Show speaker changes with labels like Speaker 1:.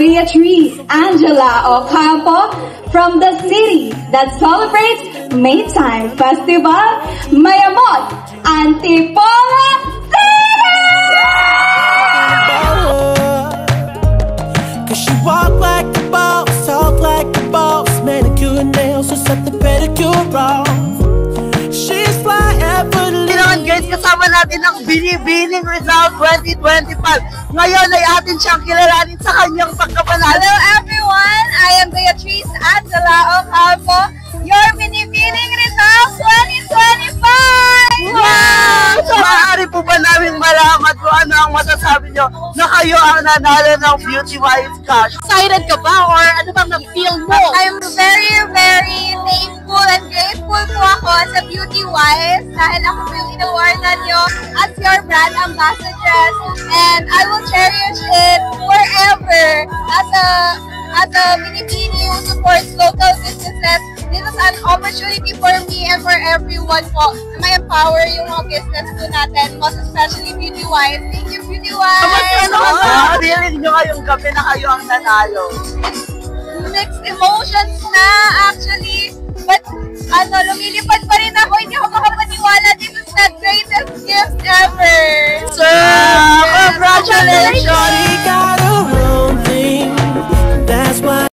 Speaker 1: Beatrice Angela Ocampo from the city that celebrates Maytime Festival, Mayamot, Antipolo City!
Speaker 2: Cause she walk like a boss, talk like a boss, manicure and nails, so set the pedicure off. She's fly effortlessly.
Speaker 3: Guys, kasama natin ang Binibining Rizal 2025. Ngayon ay atin siyang kilalanin sa kanyang pagkapanalo.
Speaker 4: Hello everyone, I am Beatrice Angela Ocampo, your Binibining Rizal 2025!
Speaker 3: Wow! So, maaari po ba namin malaman kung ano ang masasabi nyo na kayo ang nanalo ng Beauty Wise Cash? Excited ka ba or ano bang na-feel mo?
Speaker 4: I'm very, very thankful and grateful po ako sa Beauty Wise dahil ako po yung inawardan nyo as your brand ambassadress, and I will cherish it forever as a Binibini who supports local businesses. This is an opportunity for me and for everyone po na ma-empower yung mga business po natin, most especially Beauty Wise. Thank you, Beauty Wise!
Speaker 3: Feeling nyo ngayong gabi na kayo ang nanalo?
Speaker 4: Mixed emotions na actually, but lumilipad pa rin ako, hindi ako makapaniwala. This is the greatest gift ever!
Speaker 3: So, congratulations!